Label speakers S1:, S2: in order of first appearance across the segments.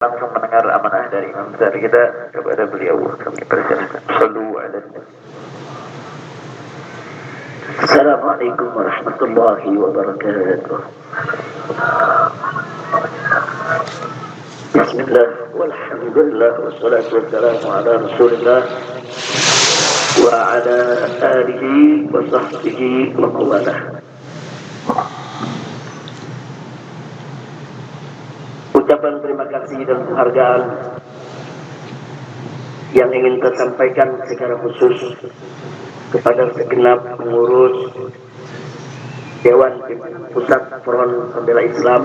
S1: langsung mendengar amanah dari Imam besar kita kepada beliau. Kami persilakan. Sallu ala Nabi. Assalamualaikum warahmatullahi wabarakatuh. Bismillah walhamdulillah wassalatu wassalamu ala Rasulillah wa ala alihi wa sahbihi wa mawalah. Ucapan terima kasih dan penghargaan yang ingin saya sampaikan secara khusus kepada segenap pengurus Dewan Pusat Front Pembela Islam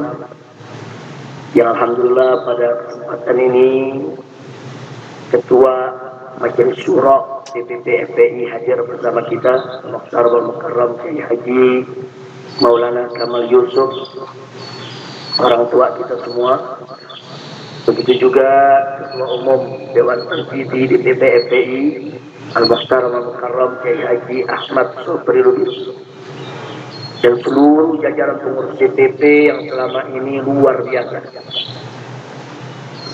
S1: yang alhamdulillah pada kesempatan ini Ketua Majelis Syuro DPP FPI hadir bersama kita, Mukhtar Al-Mukarram Kiai Haji Maulana Kamal Yusuf, orang tua kita semua. Begitu juga Ketua Umum Dewan Pensiun DPP FPI Al-Mukhtar Al-Mukarram Kiai Haji Ahmad Sobri Lubis, dan seluruh jajaran pengurus DPP yang selama ini luar biasa.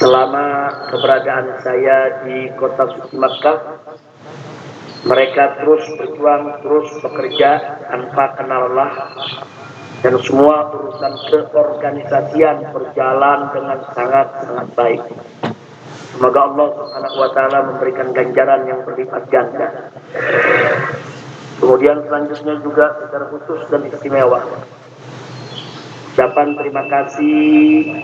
S1: Selama keberadaan saya di kota suci Makkah, mereka terus berjuang, terus bekerja tanpa kenal lelah, dan semua urusan keorganisasian berjalan dengan sangat-sangat baik. Semoga Allah Subhanahu wa taala memberikan ganjaran yang berlipat ganda. Kemudian selanjutnya juga secara khusus dan istimewa, ucapan terima kasih,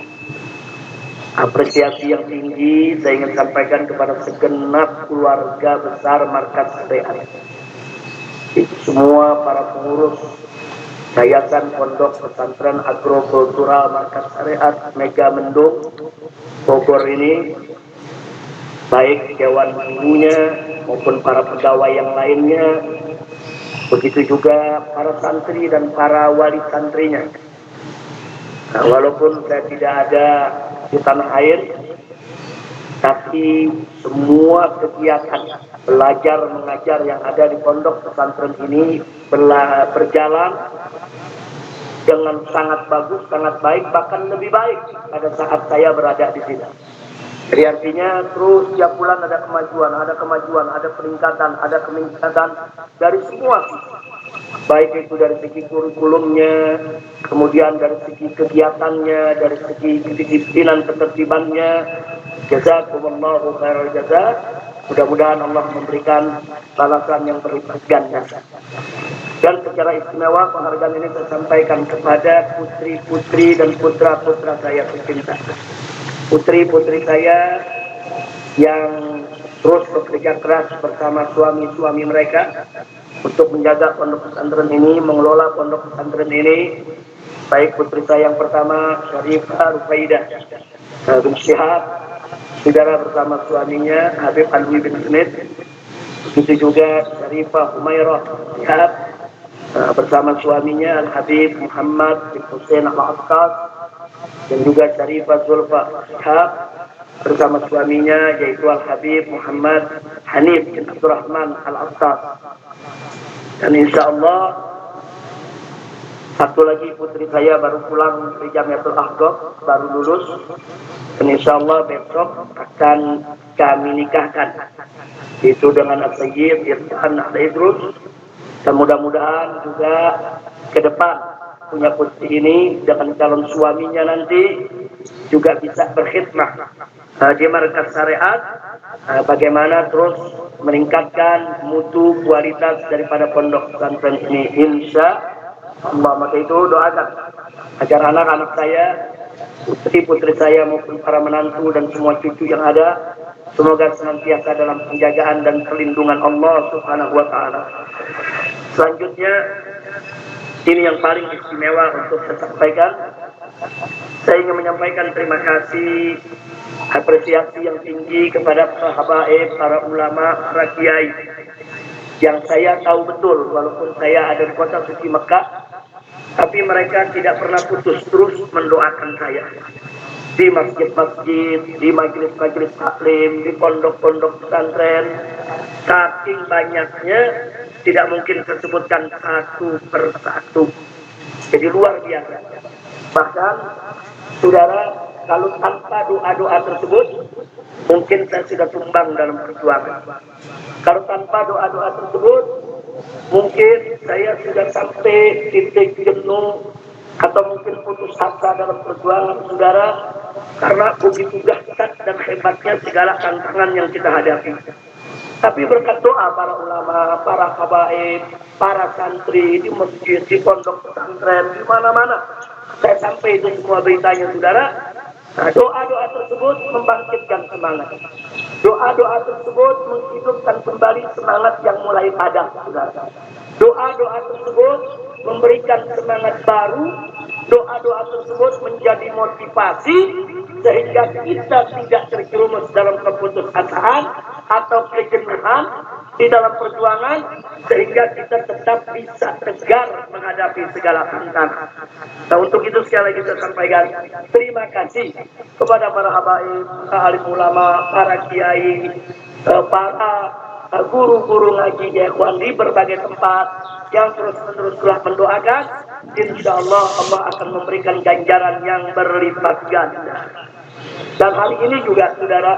S1: apresiasi yang tinggi saya ingin sampaikan kepada segenap keluarga besar Markas Syariat. Itu semua para pengurus Yayasan Pondok Pesantren Agrokultural Markas Syariat Mega Mendung Bogor ini, baik dewan gurunya maupun para pegawai yang lainnya, begitu juga para santri dan para wali santrinya. Nah, walaupun saya tidak ada di tanah air, tapi semua kegiatan belajar mengajar yang ada di pondok pesantren ini berjalan dengan sangat bagus, sangat baik, bahkan lebih baik pada saat saya berada di sini. Jadi artinya terus setiap bulan ada kemajuan, ada peningkatan, ada peningkatan dari semua, baik itu dari segi kurikulumnya, kemudian dari segi kegiatannya, dari segi kedisiplinan ketertibannya. Jazakumullahu khairal jazaa. Mudah-mudahan Allah memberikan balasan yang berlipat ganda. Dan secara istimewa penghargaan ini saya sampaikan kepada putri-putri dan putra-putra saya tercinta. Putri-putri saya yang terus bekerja keras bersama suami-suami mereka untuk menjaga pondok pesantren ini, mengelola pondok pesantren ini. Baik putri saya yang pertama, Syarifah Rufaidah bin Syihab, saudara bersama suaminya Habib Alwi bin Smith. Begitu juga Syarifah Humairah Syihab bersama suaminya Al-Habib Muhammad bin Hussein Al-Aqqas, dan juga Syarifah Zulfa Syihab bersama suaminya yaitu Al-Habib Muhammad Hanif bin Abdurrahman Al-Aqqas. Dan insya Allah satu lagi putri saya baru pulang dari Jamiatul Ahqaf, baru lulus, dan insya Allah besok akan kami nikahkan itu dengan As-Sayyid Irfan Idrus. Dan mudah-mudahan juga ke depan punya putri ini dengan calon suaminya nanti juga bisa berkhidmat di Markas Syariat, bagaimana terus meningkatkan mutu kualitas daripada pondok pesantren ini, insya Allah. Maka itu doakan agar anak-anak saya, putri-putri saya maupun para menantu dan semua cucu yang ada, semoga senantiasa dalam penjagaan dan perlindungan Allah Subhanahu wa taala. Selanjutnya, ini yang paling istimewa untuk saya sampaikan. Saya ingin menyampaikan terima kasih, apresiasi yang tinggi kepada para habaib, para ulama, para kiai yang saya tahu betul walaupun saya ada di kota suci Mekah, tapi mereka tidak pernah putus terus mendoakan saya di masjid-masjid, di majelis-majelis taklim, di pondok-pondok pesantren. Saking banyaknya tidak mungkin saya sebutkan satu persatu. Jadi luar biasa. Bahkan saudara, Kalau tanpa doa-doa tersebut, mungkin saya sudah tumbang dalam perjuangan. Kalau tanpa doa-doa tersebut, mungkin saya sudah sampai titik jenuh atau mungkin putus asa dalam perjuangan, saudara, karena begitu dahsyat dan hebatnya segala tantangan yang kita hadapi. Tapi berkat doa para ulama, para habaib, para santri di masjid, di pondok pesantren, di mana-mana, saya sampai itu semua beritanya, saudara. Nah, doa-doa tersebut membangkitkan semangat. Doa-doa tersebut menghidupkan kembali semangat yang mulai padam, saudara. Doa-doa tersebut memberikan semangat baru. Doa-doa tersebut menjadi motivasi sehingga kita tidak terjerumus dalam keputusasaan atau kejenuhan di dalam perjuangan, sehingga kita tetap bisa tegar menghadapi segala tantangan. Nah, untuk itu sekali lagi saya sampaikan terima kasih kepada para habaib, para alim ulama, para kiai, para guru-guru ngaji ya ikhwan di berbagai tempat yang terus-menerus telah mendoakan. Insya Allah Allah akan memberikan ganjaran yang berlipat ganda. Dan hal ini juga, saudara,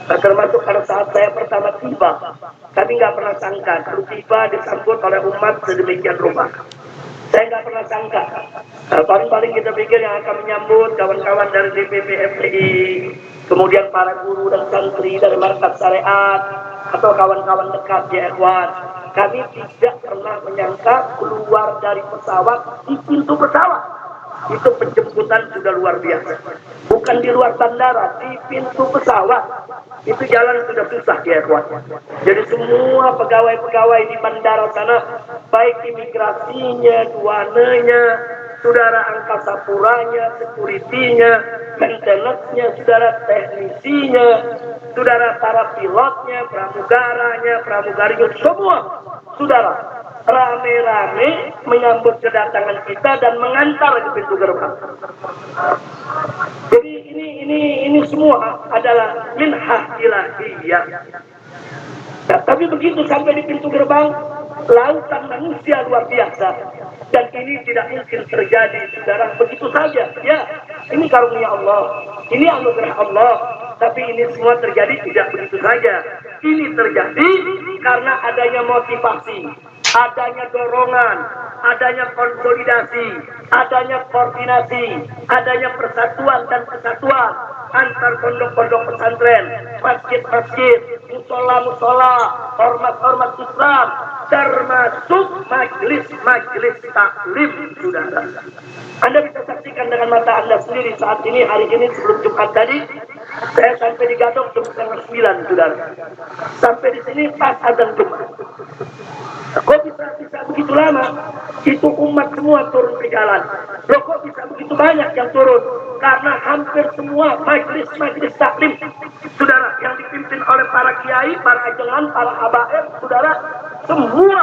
S1: termasuk pada saat saya pertama tiba, kami nggak pernah sangka kalau tiba disambut oleh umat sedemikian rupa. Saya nggak pernah sangka. Paling-paling kita pikir yang akan menyambut kawan-kawan dari DPP FPI, kemudian para guru dan santri dari Markas Syariat, atau kawan-kawan dekat ya ikhwan. Kami tidak pernah menyangka keluar dari pesawat di pintu pesawat. Itu penjemputan sudah luar biasa. Bukan di luar bandara, di pintu pesawat. Itu jalan sudah susah ya ikhwan. Jadi semua pegawai-pegawai di bandara sana, baik imigrasinya, duananya, saudara angkasa puranya, security-nya, maintenance-nya, saudara teknisinya, saudara para pilotnya, pramugaranya, pramugarinya, semua saudara rame-rame menyambut kedatangan kita dan mengantar ke pintu gerbang. Jadi ini semua adalah minhah ilahiyah. Nah, tapi begitu sampai di pintu gerbang, lautan manusia luar biasa. Dan ini tidak mungkin terjadi, saudara, begitu saja. Ya, ini karunia Allah, ini anugerah Allah. Tapi ini semua terjadi tidak begitu saja. Ini terjadi karena adanya motivasi, adanya dorongan, adanya konsolidasi, adanya koordinasi, adanya persatuan dan kesatuan antar pondok-pondok pesantren, masjid-masjid, musola-musola, ormas-ormas Islam, termasuk majelis-majelis taklim, saudara. Anda bisa saksikan dengan mata Anda sendiri saat ini, hari ini sebelum Jumat tadi, saya sampai di Gadok jam 9, saudara. Sampai di sini pas azan Jumat. Kok bisa begitu lama? Itu umat semua turun ke jalan. Loh, kok bisa begitu banyak yang turun? Karena hampir semua majelis-majelis taklim, saudara, yang dipimpin oleh para kiai, para ajengan, para habaib, saudara, semua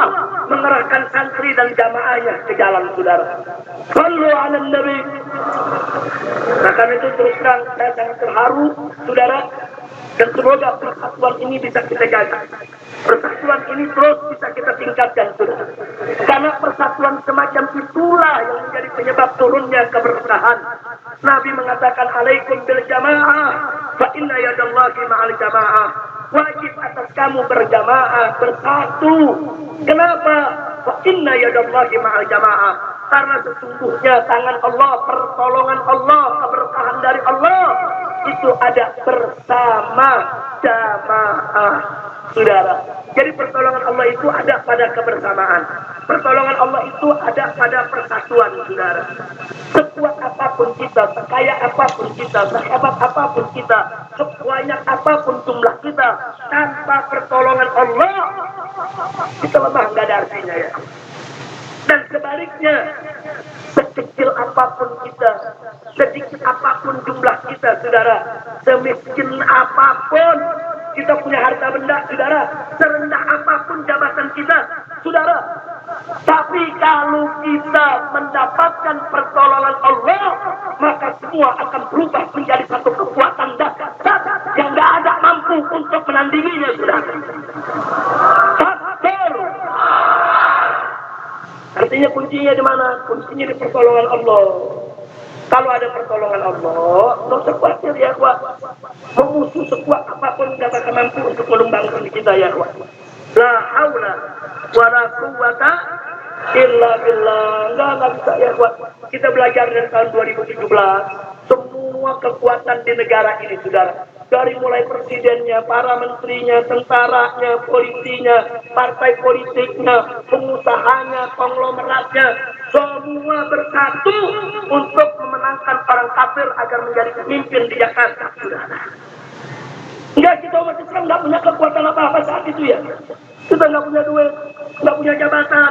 S1: mengerahkan santri dan jamaahnya ke jalan, saudara. Sallu ala Nabi. Nah, karena itu terus terang saya sangat terharu, saudara, dan semoga persatuan ini bisa kita jaga. Persatuan ini terus bisa kita tingkatkan, saudara. Karena persatuan semacam itulah yang menjadi penyebab turunnya keberkahan. Nabi mengatakan alaikum bil jamaah, fa inna yadallahi ma'al jamaah. Wajib atas kamu berjamaah, bersatu. Kenapa? Fa inna yadallahi ma'al jamaah. Karena sesungguhnya tangan Allah, pertolongan Allah, keberkahan dari Allah itu ada bersama jamaah, saudara. Jadi pertolongan Allah itu ada pada kebersamaan. Pertolongan Allah itu ada pada persatuan, saudara. Sekuat apapun kita, sekaya apapun kita, sehebat apapun kita, sebanyak apapun jumlah kita, tanpa pertolongan Allah, kita lemah, nggak ada artinya ya. Dan sebaliknya, sekecil apapun kita, sedikit apapun jumlah kita, saudara, semiskin apapun kita punya harta benda, saudara, serendah apapun jabatan kita, saudara, tapi kalau kita mendapatkan pertolongan Allah, maka semua akan berubah menjadi satu kekuatan dahsyat yang gak ada mampu untuk menandinginya, saudara. Artinya kuncinya di mana? Kuncinya di pertolongan Allah. Kalau ada pertolongan Allah, nggak usah khawatir ya kuat. Memusuh sekuat apapun nggak bakal mampu untuk menumbangkan kita ya kuat. La haula wala quwwata illa billah. Nggak bisa ya kuat. Kita belajar dari tahun 2017. Semua kekuatan di negara ini, saudara. Dari mulai presidennya, para menterinya, tentaranya, polisinya, partai politiknya, pengusahanya, konglomeratnya, semua bersatu untuk memenangkan orang kafir agar menjadi pemimpin di Jakarta, saudara. Enggak, kita umat Islam nggak punya kekuatan apa-apa saat itu ya. Kita nggak punya duit, nggak punya jabatan,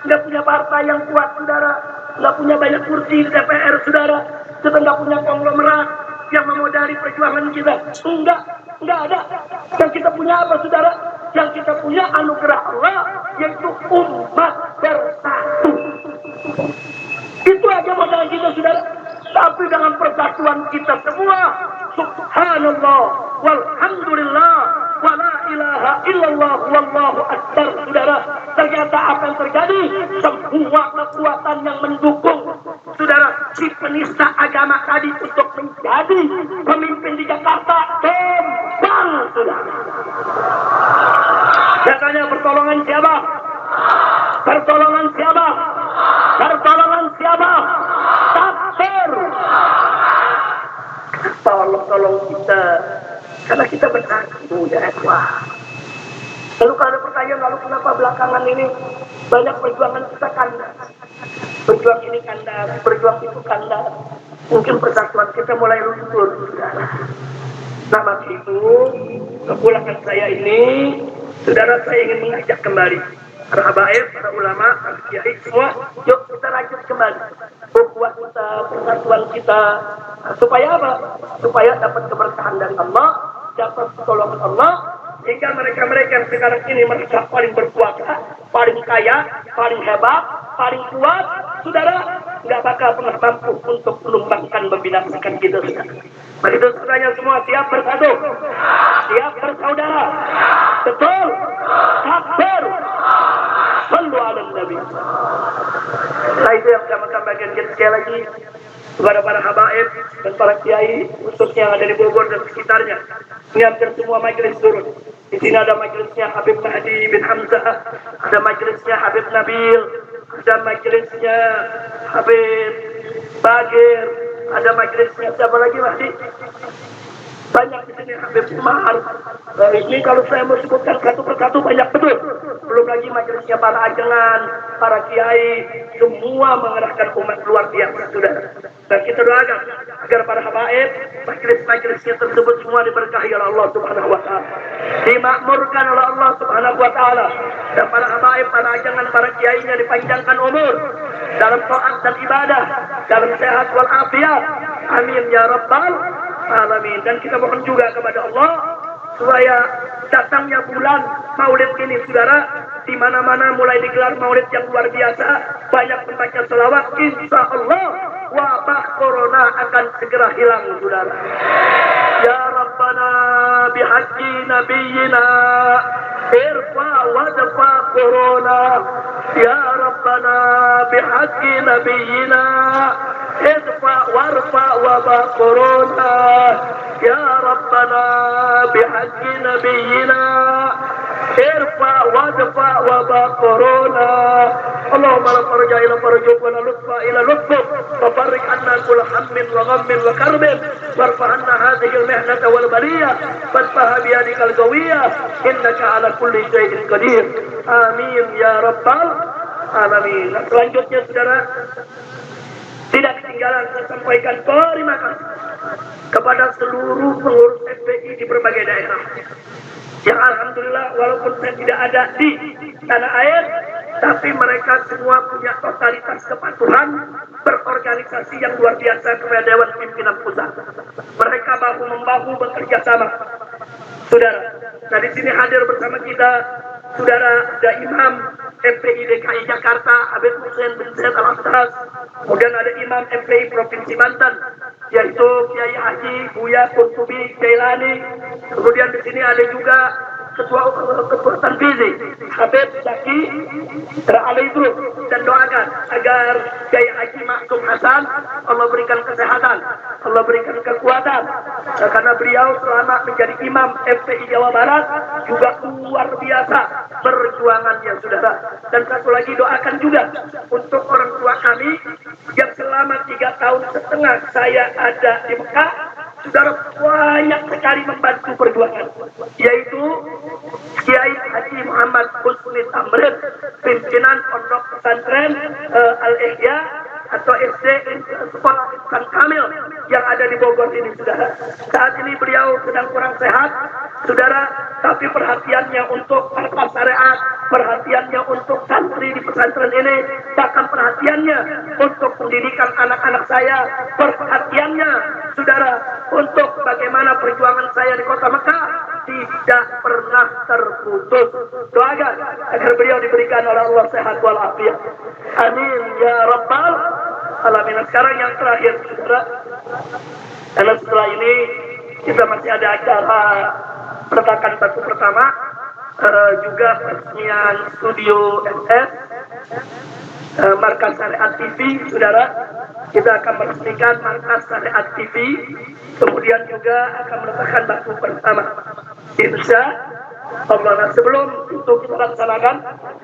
S1: nggak punya partai yang kuat, saudara. Nggak punya banyak kursi di DPR, saudara. Kita nggak punya konglomerat yang memodali perjuangan kita. Enggak ada. Yang kita punya apa, saudara? Yang kita punya anugerah Allah, yaitu umat bersatu. Itu aja modal kita, saudara. Tapi dengan persatuan kita semua, subhanallah, walhamdulillah, wala ilaha illallah, wallahu akbar, saudara. Ternyata apa yang terjadi? Semua kekuatan yang mendukung, saudara, si penista agama tadi untuk menjadi pemimpin di Jakarta, tumbang, saudara. Katanya pertolongan siapa? Pertolongan siapa? Pertolongan siapa? Takbir. Allah tolong kita karena kita bersatu ya. Wah. Lalu kalau ada pertanyaan, lalu kenapa belakangan ini banyak perjuangan kita kandas? Berjuang ini kandas, berjuang itu kandas. Mungkin persatuan kita mulai luntur, saudara. Nah, maka itu kepulangan saya ini, saudara, saya ingin mengajak kembali para habaib, para ulama, para kiai semua, yuk kita rajut kembali ukhuwah kita, persatuan kita, supaya apa? Supaya dapat keberkahan dari Allah, dapat pertolongan Allah, sehingga mereka-mereka yang sekarang ini mereka paling berkuasa, paling kaya, paling hebat, paling kuat, saudara, nggak bakal pernah mampu untuk menumbangkan, membinasakan kita, saudara. Begitu saudaranya semua siap bersatu, siap bersaudara, betul, takbir, sallu ala nabi. Nah, itu yang saya bagian sekali lagi kepada para habaib dan para kiai khususnya yang ada di Bogor dan sekitarnya, menyiapkan semua majelis turun. Di sini ada majelisnya Habib Mahdi bin Hamzah, ada majelisnya Habib Nabil, ada majelisnya Habib Bagir, ada majelisnya siapa lagi Mahdi? Banyak di sini, Habib Umar. Ini kalau saya mau sebutkan satu persatu banyak betul. Belum lagi majelisnya para ajengan, para kiai, semua mengerahkan umat luar biasa, saudara. Dan kita doakan agar para habaib, majelis-majelisnya tersebut semua diberkahi oleh Allah Subhanahu wa taala, dimakmurkan oleh Allah Subhanahu wa taala, dan para habaib, para ajengan, para kiainya dipanjangkan umur dalam taat dan ibadah, dalam sehat wal afiat. Amin ya rabbal alamin. Dan kita mohon juga kepada Allah supaya datangnya bulan Maulid ini, saudara, di mana-mana mulai digelar Maulid yang luar biasa, banyak membaca selawat, insya Allah wabah corona akan segera hilang, saudara. Ya Rabbana bihaji nabiyina irfa wadfa corona. Ya Rabbana bihaji nabiyina idfa warfa wabah corona. Ya Rabbana bihaji nabiyina irfa wadfa wabah corona. Allahumma la farja ila farjuk wa la lutfa ila lutfuk wa farrik anna kulla hammin wa ghammin wa karbin warfa anna hadhihi al-mihnata wal baliyah fatfaha biyadikal qawiyah innaka ala kulli shay'in qadir. Amin ya rabbal alamin. Nah, selanjutnya, saudara, tidak ketinggalan saya sampaikan terima kasih kepada seluruh pengurus FPI di berbagai daerah yang alhamdulillah walaupun saya tidak ada di tanah air, tapi mereka semua punya totalitas kepatuhan berorganisasi yang luar biasa kepada Dewan Pimpinan Pusat. Mereka bahu-membahu bekerja sama, saudara. Nah, di sini hadir bersama kita, saudara, ada Imam FPI DKI Jakarta Habib Hussein bin Zaid Al-Astas, kemudian ada Imam FPI Provinsi Banten yaitu Kiai Haji Buya Qurtubi Jailani, kemudian di sini ada juga ketua Tanfizi Habib Zaki Ali Group, dan doakan agar Kiai Haji Maksum Hasan Allah berikan kesehatan, Allah berikan kekuatan, karena beliau selama menjadi imam FPI Jawa Barat juga luar biasa perjuangannya, saudara. Dan satu lagi, doakan juga untuk orang tua kami yang selama 3,5 tahun saya ada di Mekah, saudara, banyak sekali membantu perjuangan, yaitu Kiai Haji Muhammad Husni Tamrin, pimpinan Pondok Pesantren Al-Ihya atau SD Sekolah Insan Kamil yang ada di Bogor ini, saudara. Saat ini beliau sedang kurang sehat, saudara, tapi perhatiannya untuk harkat syariat, perhatiannya untuk santri di pesantren ini, bahkan perhatiannya untuk pendidikan anak-anak saya, perhatiannya, saudara, untuk bagaimana perjuangan saya di kota Mekah tidak pernah terputus. Doakan agar beliau diberikan oleh Allah sehat walafiat. Amin ya rabbal alamin. Sekarang yang terakhir, saudara, karena setelah ini kita masih ada acara peletakan batu pertama, juga peresmian studio SS, Markas Syariat TV, saudara. Kita akan meresmikan Markas Syariat TV, kemudian juga akan meletakkan batu pertama, insya Allah. Nah, sebelum itu kita laksanakan,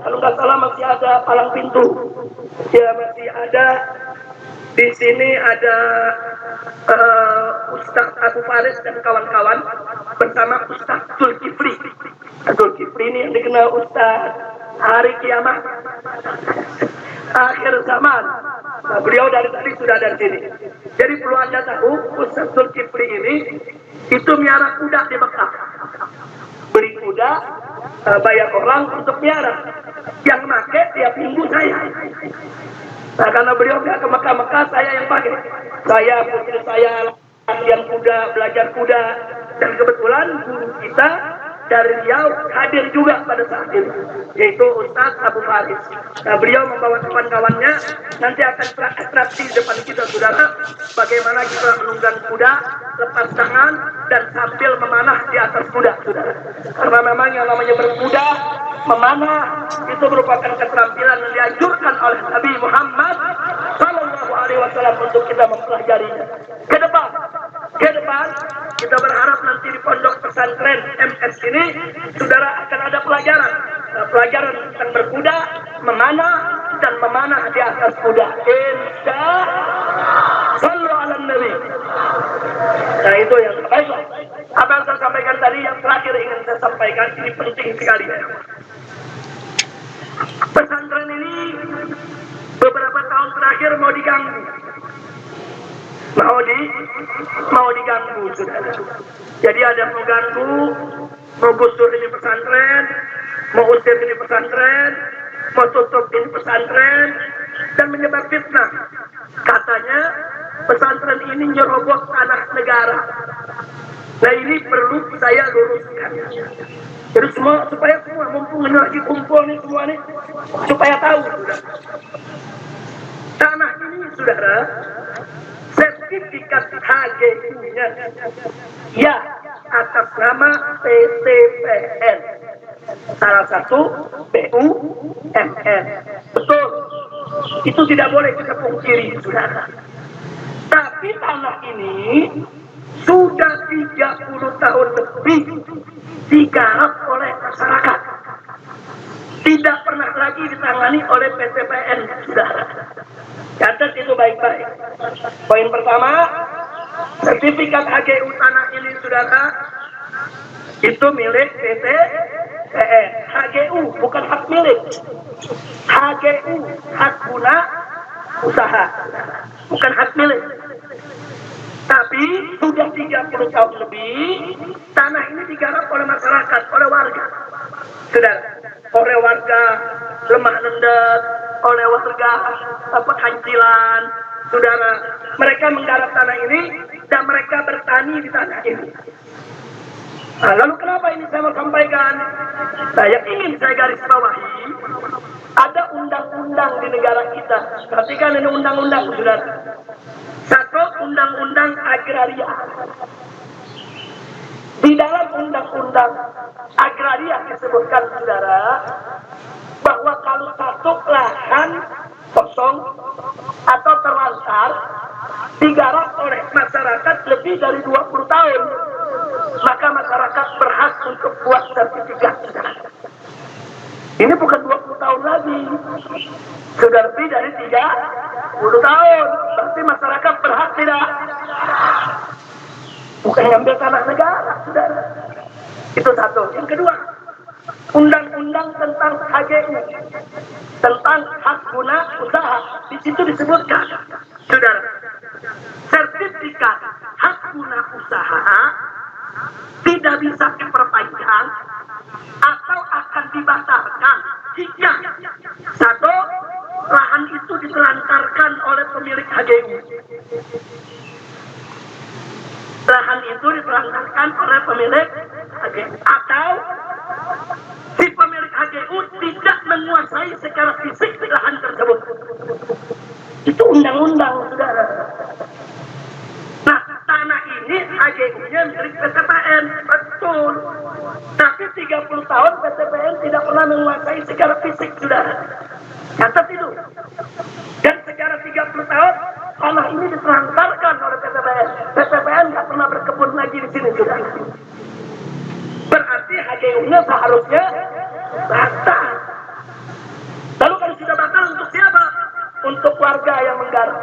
S1: kalau nggak salah masih ada palang pintu, ya masih ada di sini, ada Ustaz Abu Faris dan kawan-kawan bersama Ustaz Zulkifli. Zulkifli ini yang dikenal Ustaz hari kiamat, akhir zaman. Nah, beliau dari tadi sudah ada di sini. Jadi perlu Anda tahu, Ustaz Zulkifli ini itu miara kuda di Mekah. Beli kuda, bayar orang untuk miara. Yang pakai tiap minggu saya. Nah, karena beliau nggak ke Mekah-Mekah, saya yang pakai. Saya, putri saya, latihan kuda, belajar kuda. Dan kebetulan guru kita dari Riau hadir juga pada saat itu, yaitu Ustaz Abu Faris. Nah, beliau membawa kawan-kawannya, nanti akan atraksi di depan kita, saudara, bagaimana kita menunggang kuda, lepas tangan, dan sambil memanah di atas kuda, saudara. Karena memang yang namanya berkuda, memanah, itu merupakan keterampilan yang dianjurkan oleh Nabi Muhammad SAW untuk kita mempelajarinya. Ke depan, kita berharap nanti di pondok pesantren MS ini, saudara, akan ada pelajaran tentang berkuda, memanah, dan memanah di atas kuda. Insya Sallu ala Nabi. Nah, itu yang baiklah. Apa yang saya sampaikan tadi, yang terakhir ingin saya sampaikan, ini penting sekali. Pesantren ini beberapa tahun terakhir mau diganggu. Mau diganggu, saudara. Jadi ada mau ganggu, mau gusur ini pesantren, mau usir ini pesantren, mau tutup ini pesantren, dan menyebar fitnah. Katanya pesantren ini nyerobot tanah negara. Nah, ini perlu saya luruskan. Jadi supaya semua, mumpung ini lagi kumpul nih semua nih, supaya tahu, saudara. Tanah ini, saudara, sertifikat HGU-nya ya atas nama PTPN, salah satu BUMN. Betul, itu tidak boleh kita pungkiri, saudara. Tapi tanah ini sudah 30 tahun lebih digarap oleh masyarakat, tidak pernah lagi ditangani oleh PTPN, saudara. Catat itu baik-baik. Poin pertama, sertifikat HGU tanah ini, saudara, itu milik PTPN. HGU bukan hak milik. HGU hak guna usaha, bukan hak milik. Tapi sudah 30 tahun lebih tanah ini digarap oleh masyarakat, oleh warga, saudara, oleh warga lemah lembut, oleh warga penghancilan, saudara. Mereka menggarap tanah ini dan mereka bertani di tanah ini. Nah, lalu kenapa ini saya mau sampaikan? Saya ingin saya garis bawahi, ada undang-undang di negara kita. Perhatikan ini undang-undang, saudara. Satu, undang-undang agraria. Di dalam undang-undang agraria disebutkan, saudara, bahwa kalau satu lahan kosong atau terlantar digarap oleh masyarakat lebih dari 20 tahun, maka masyarakat berhak untuk buat sertifikat. Ini bukan 20 tahun lagi, sudah lebih dari 30 tahun. Berarti masyarakat berhak tidak? Bukan ngambil tanah negara, saudara. Itu satu. Yang kedua, undang-undang tentang HGU, tentang hak guna usaha. Di situ disebutkan, saudara, sertifikat hak guna usaha tidak bisa diperpanjang atau akan dibatalkan jika satu, lahan itu ditelantarkan oleh pemilik HGU. Lahan itu ditelantarkan oleh pemilik HGU, atau si pemilik HGU tidak menguasai secara fisik lahan tersebut. Itu undang-undang, saudara. Nah, tanah ini HGU-nya milik PTPN, betul. Tapi 30 tahun PTPN tidak pernah menguasai secara fisik, saudara. Catat itu. Dan secara 30 tahun tanah ini ditelantarkan oleh PTPN. PTPN nggak pernah berkebun lagi di sini, saudara. Berarti HGU-nya seharusnya batal. Lalu kalau sudah batal, untuk siapa? Untuk warga yang menggarap,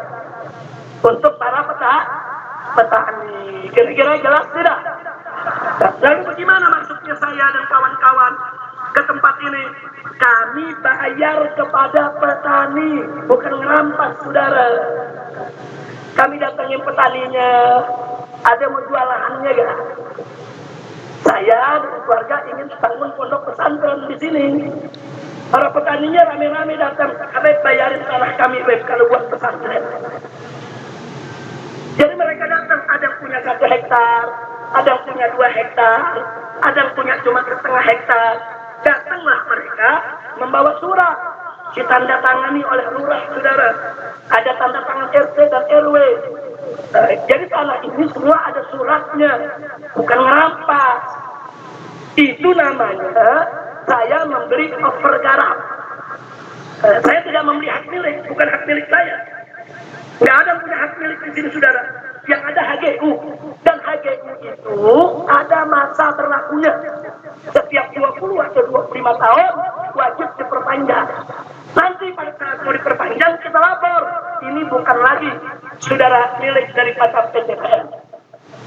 S1: untuk para petani. Kira-kira jelas tidak? Lalu bagaimana maksudnya saya dan kawan-kawan ke tempat ini? Kami bayar kepada petani, bukan ngerampas, saudara. Kami datangin petaninya, ada mau jual lahannya gak? Saya dan keluarga ingin bangun pondok pesantren di sini. Para petaninya rame-rame datang, kami bayarin tanah kami, kalau buat pesantren. Jadi mereka datang, ada yang punya 1 hektar, ada yang punya 2 hektar, ada yang punya cuma setengah hektar. Datanglah mereka membawa surat, ditandatangani oleh lurah, saudara. Ada tanda tangan RT dan RW. Jadi tanah ini semua ada suratnya, bukan ngerampas. Itu namanya saya memberi over garap. Saya tidak membeli hak milik, bukan hak milik saya. Nggak ada yang punya hak milik di sini, saudara. Yang ada HGU, dan HGU itu ada masa berlakunya. Setiap 20 atau 25 tahun wajib diperpanjang. Nanti pada saat mau diperpanjang kita lapor. Ini bukan lagi, saudara, milik daripada PTPN.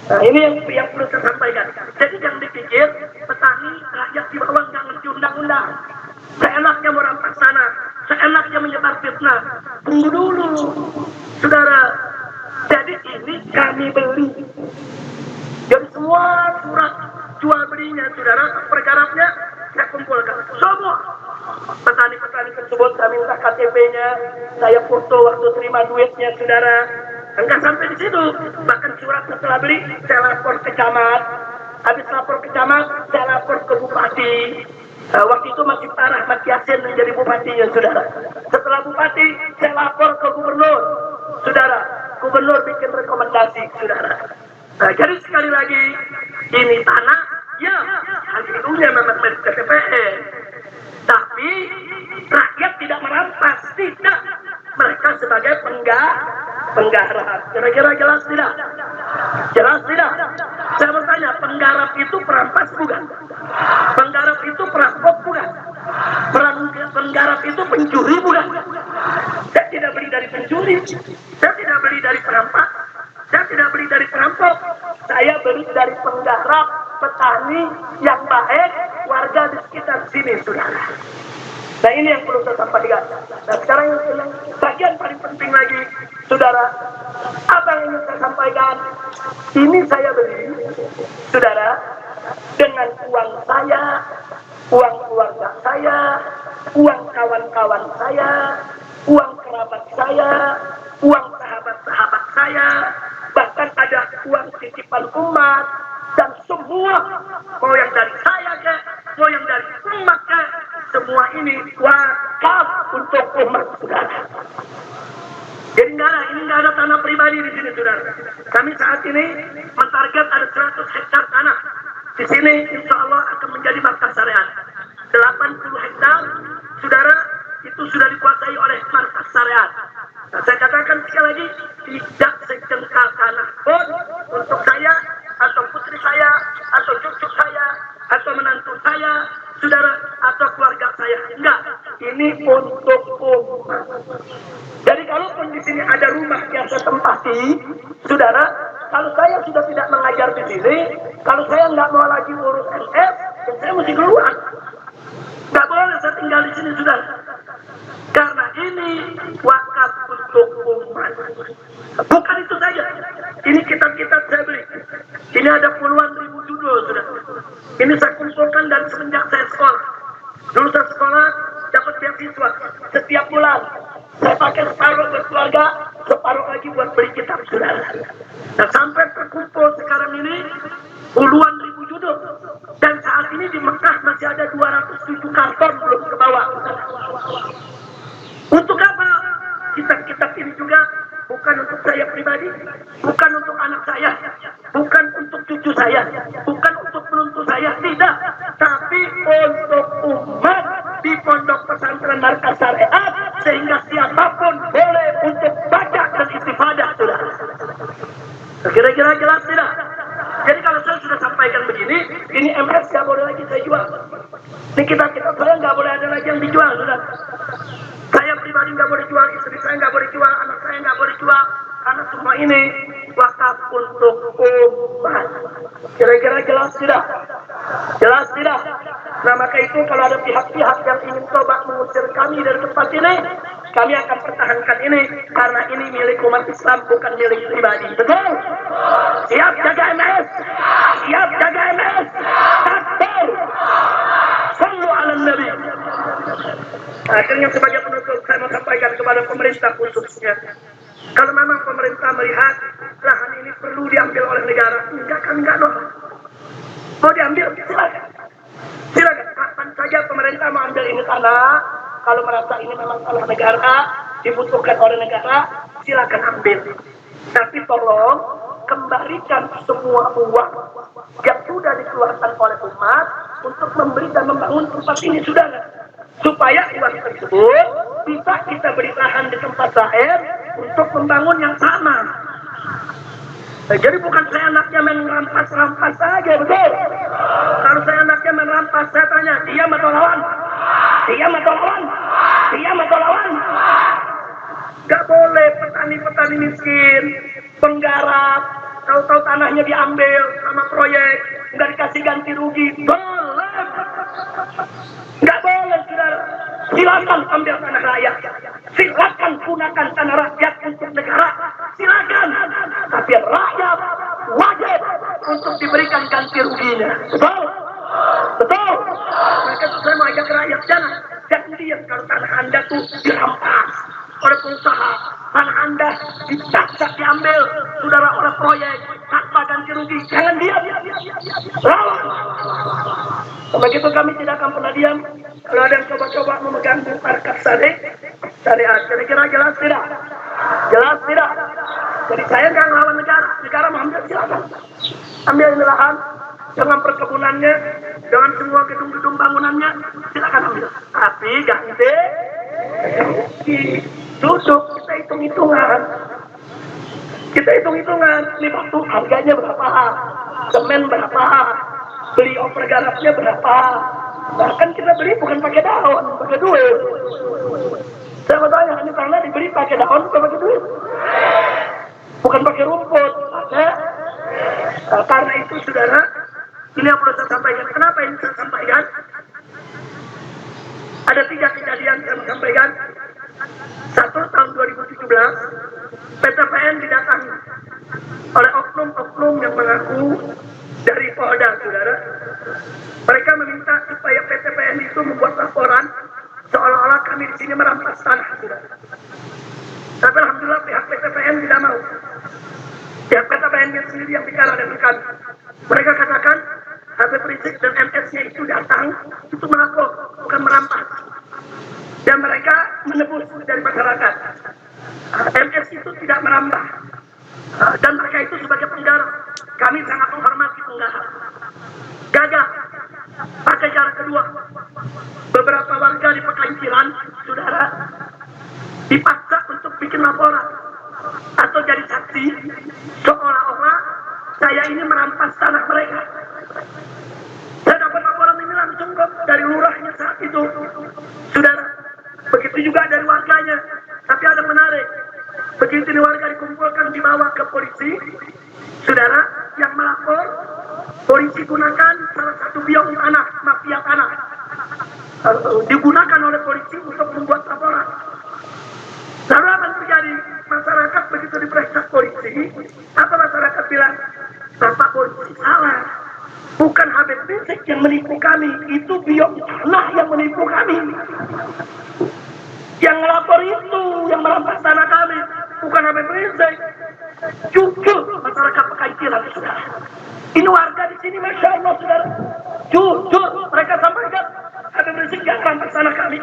S1: Nah, ini yang perlu saya sampaikan. Jadi jangan dipikir petani rakyat di bawah nggak ngerti undang-undang. Seenaknya mau rampas sana, seenaknya menyebar fitnah. Tunggu dulu, saudara. Jadi ini kami beli. Jadi semua surat jual belinya, saudara, pergarapnya saya kumpulkan. Semua petani-petani tersebut saya minta KTP-nya, saya foto waktu terima duitnya, saudara. Enggak sampai di situ, bahkan surat setelah beli saya lapor ke camat. Habis lapor ke camat, saya lapor ke bupati. Waktu itu masih Pak Rahmat Yasin menjadi bupatinya, saudara. Setelah bupati, saya lapor ke gubernur, saudara. Gubernur bikin rekomendasi, saudara. Jadi sekali lagi, ini tanah, ya, HGU-nya memang milik PTPN. Tapi rakyat tidak merampas, tidak. Mereka sebagai penggarap. Kira-kira jelas tidak? Jelas tidak? Saya bertanya, penggarap itu perampas bukan? Penggarap itu perampok bukan? Penggarap itu pencuri bukan? Saya tidak beli dari pencuri, saya tidak beli dari perampas, saya tidak beli dari perampok, saya beli dari penggarap, petani yang baik, warga di sekitar sini, saudara. Nah, ini yang perlu saya sampaikan. Nah, sekarang yang bagian paling penting lagi, saudara, apa yang ingin saya sampaikan? Ini saya beli, saudara, dengan uang saya, uang keluarga saya, uang kawan-kawan saya, uang kerabat saya, uang sahabat-sahabat saya, bahkan ada uang titipan umat, dan semua, mau yang dari saya ke, mau yang dari umat ke, semua ini wakaf untuk umat, saudara. Jadi ini nggak ada tanah pribadi di sini, saudara. Kami saat ini mentarget ada 100 hektar tanah. Di sini insya Allah akan menjadi markas syariat. 80 hektar, saudara, itu sudah dikuasai oleh markas syariat. Nah, saya katakan sekali lagi, tidak sejengkal tanah pun untuk saya, atau putri saya, atau cucu saya, atau menantu saya, saudara, atau keluarga saya. Enggak, ini untuk umat. Jadi kalaupun di sini ada rumah yang saya tempati, saudara, kalau saya sudah tidak mengajar di sini, kalau saya nggak mau lagi urus NF, saya mesti keluar. Nggak boleh saya tinggal di sini, saudara. Karena ini wakaf untuk umat. Bukan itu saja. Ini kitab-kitab saya beli. Ini ada puluhan ribu judul, saudara. Ini saya kumpulkan dan semenjak saya sekolah. Dulu saya sekolah dapat beasiswa setiap bulan. Saya pakai separuh buat keluarga, separuh lagi buat beli kitab, saudara. Nah, sampai terkumpul sekarang ini puluhan ribu judul. Dan saat ini di Mekah masih ada 207 karton belum ke bawah. Untuk apa? Kitab-kitab ini juga bukan untuk saya pribadi, bukan untuk anak saya, bukan untuk cucu saya, bukan untuk menuntu saya, tidak. Tapi untuk umat di pondok pesantren markas syariat, sehingga siapapun boleh untuk baca dan istifadah, saudara. Kira-kira jelas tidak? Jadi kalau saya sudah sampaikan begini, ini MS nggak boleh lagi saya jual. Ini kitab-kitab saya nggak boleh ada lagi yang dijual, saudara. Saya pribadi nggak boleh jual, istri saya nggak boleh jual, anak saya nggak boleh jual, karena semua ini wakaf untuk umat. Kira-kira jelas tidak? Jelas tidak? Nah, maka itu kalau ada pihak-pihak yang ingin coba mengusir kami dari tempat ini, kami akan pertahankan ini, karena ini milik umat Islam, bukan milik pribadi. Betul? Siap jaga MS? Siap jaga MS? Takbir! Sallu ala Nabi. Akhirnya sebagai penutup saya mau sampaikan kepada pemerintah khususnya. Kalau memang pemerintah melihat lahan ini perlu diambil oleh negara, enggak kan enggak dong. Mau diambil, silakan. Silakan, kapan saja pemerintah mau ambil ini tanah, kalau merasa ini memang tanah negara, dibutuhkan oleh negara, silakan ambil. Tapi tolong kembalikan semua uang yang sudah dikeluarkan oleh umat untuk memberi dan membangun tempat ini, saudara. Supaya uang tersebut bisa kita beri lahan di tempat lain untuk membangun yang sama. Jadi bukan saya anaknya main rampas-rampas saja, betul? Kalau saya anaknya main rampas, saya tanya, diam atau lawan? Diam atau lawan? Diam atau lawan? Gak boleh petani-petani miskin, penggarap, tahu-tahu tanahnya diambil sama proyek, nggak dikasih ganti rugi. Boleh. Nggak boleh, saudara. Silakan ambil tanah rakyat. Silakan gunakan tanah rakyat untuk negara. Silakan. Tapi rakyat wajib untuk diberikan ganti ruginya. Betul? Betul? Maka saya mau ajak rakyat, jangan diam kalau tanah Anda tuh dirampas oleh pengusaha. Tanah Anda dicacak diambil, saudara, oleh proyek tanpa ganti rugi. Jangan diam. Lawan. Begitu kami tidak akan pernah diam kalau ada yang coba-coba memegang markas syariat. Kira-kira jelas tidak? Jelas tidak? Jadi saya nggak ngelawan negara. Negara mau ambil, silakan. Ambil lahan dengan perkebunannya, dengan semua gedung-gedung bangunannya, silakan ambil. Tapi ganti duduk, kita hitung-hitungan. Kita hitung-hitungan, ini batu harganya berapa, semen berapa, beli oper garapnya berapa. Bahkan kita beli bukan pakai daun, pakai duit. Saya mau tanya, ini tanah dibeli pakai daun atau pakai duit? Bukan pakai rumput. Karena itu, saudara, ini yang perlu saya sampaikan. Kenapa ini saya sampaikan? Ada 3 kejadian yang saya sampaikan. Satu, tahun 2017, PTPN didatangi oleh oknum-oknum yang mengaku dari Polda, saudara. Mereka meminta supaya PTPN itu membuat laporan seolah-olah kami di sini merampas tanah, saudara. Tapi alhamdulillah pihak PTPN tidak mau. Pihak PTPN sendiri yang bicara dengan kami. Mereka katakan Habib Rizik dan MS-nya itu datang untuk melapor, bukan merampas. Dan mereka menebus dari masyarakat. MS itu tidak merampas. Dan mereka itu sebagai penggarap. Kami sangat menghormati penggarap. Gagal. Pakai cara kedua. Beberapa warga di Pekanciran, saudara, dipaksa untuk bikin laporan atau jadi saksi seolah-olah saya ini merampas tanah mereka. Saya dapat laporan ini langsung kok dari lurahnya saat itu, saudara. Begitu juga dari warganya. Tapi ada menarik. Begitu ini warga dikumpulkan dibawa ke polisi, saudara, yang melapor, polisi gunakan salah satu biong tanah, mafia tanah, digunakan oleh polisi untuk membuat laporan. Lalu apa yang terjadi? Masyarakat begitu diperiksa polisi, apa masyarakat bilang? Bapak polisi salah. Bukan Habib Rizik yang menipu kami, itu biong tanah yang menipu kami. Yang melapor itu, yang merampas tanah kami, bukan Habib Rizik. Jujur masyarakat Pekanciran, saudara. Ini warga di sini, masya Allah, saudara. Jujur mereka sampaikan Habib Rizik yang merampas tanah kami.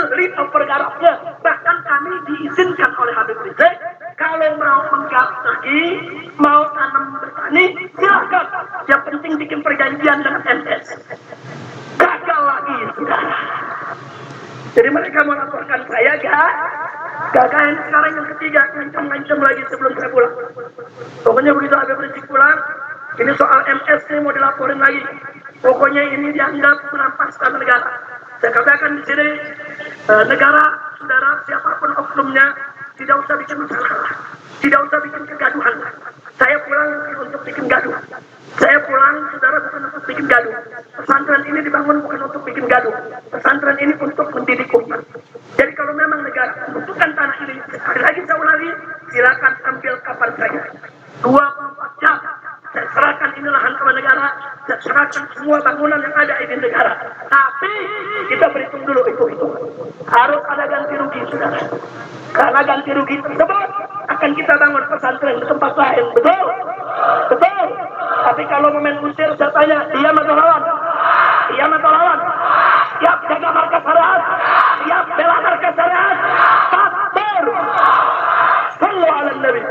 S1: Beli pergarapnya, bahkan kami diizinkan oleh Habib Rizik kalau mau menggarap lagi, mau tanam bertani, silakan. Yang penting bikin perjanjian dengan MS. Gagal lagi, saudara. Jadi mereka mau laporkan saya, gagal. Yang sekarang yang ketiga, ngancam-ngancam lagi sebelum saya pulang. Pokoknya begitu Habib Rizik pulang, ini soal MS ini mau dilaporin lagi. Pokoknya ini dianggap merampas tanah negara. Saya katakan di sini, negara, saudara, siapapun oknumnya, tidak usah bikin masalah, tidak usah bikin kegaduhan. Saya pulang untuk bikin gaduh. Saya pulang, saudara, bukan untuk bikin gaduh. Pesantren ini dibangun bukan untuk bikin gaduh. Pesantren ini untuk mendidik umat. Jadi kalau memang negara membutuhkan tanah ini, sekali lagi saya ulangi, silakan ambil kapan saja. 24 jam. Saya serahkan ini lahan kepada negara. Saya serahkan semua bangunan yang ada di negara. Tapi kita berhitung dulu itu. Harus ada ganti rugi, saudara. Karena ganti rugi tersebut akan kita bangun pesantren di tempat lain. Betul? Betul. Tapi kalau momen usir, saya tanya, diam atau lawan? Diam atau lawan? Siap jaga markas syariat? Siap bela markas syariat? Takbir! Sallu ala Nabi.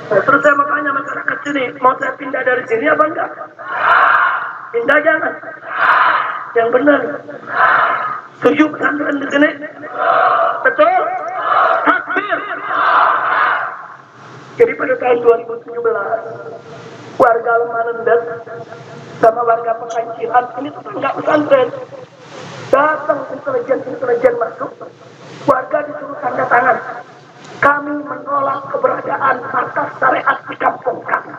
S1: Terus saya mau tanya masyarakat sini, mau saya pindah dari sini apa enggak? Pindah jangan. Yang benar. Setuju pesantren di sini? Betul? Takbir! Jadi pada tahun 2017, warga Lemah Rendet sama warga Pekanciran, ini tetangga pesantren, datang intelijen masuk, warga disuruh tanda tangan. Kami menolak keberadaan markas syariat di kampung kami.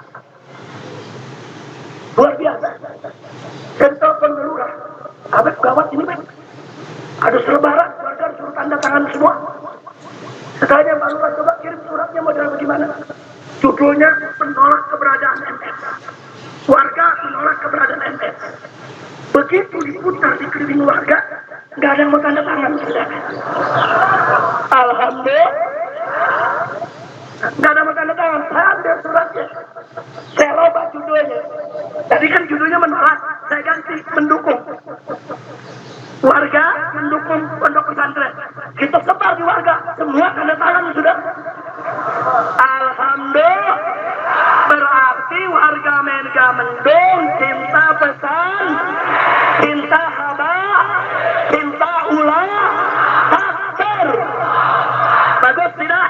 S1: Luar biasa. Saya telepon ke lurah, Habib gawat ini, Beb. Ada selebaran, warga disuruh tanda tangan semua. Sekalian Pak Lurah coba kirim suratnya model bagaimana. Judulnya menolak keberadaan MS. Warga menolak keberadaan MS. Begitu diputar di keliling warga, nggak ada yang mau tanda tangan, saudara. Alhamdulillah. Nggak ada yang mau tanda tangan. Saya ambil suratnya. Saya robah judulnya. Tadi kan judulnya menolak, saya ganti mendukung. Warga mendukung pondok pesantren. Kita sebar di warga, semua tanda tangan sudah. Alhamdulillah. Berarti warga Mega Mendung cinta pesan, cinta haba, cinta ulah, takbir. Bagus tidak?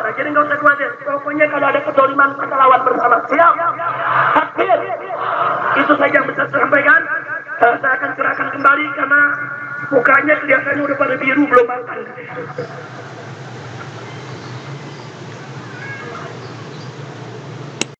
S1: Nah, jadi nggak usah khawatir. Pokoknya kalau ada kedoliman kita lawan bersama. Siap? Takbir. Itu saja yang bisa saya sampaikan. Saya akan serahkan kembali karena mukanya kelihatannya udah pada biru, belum makan.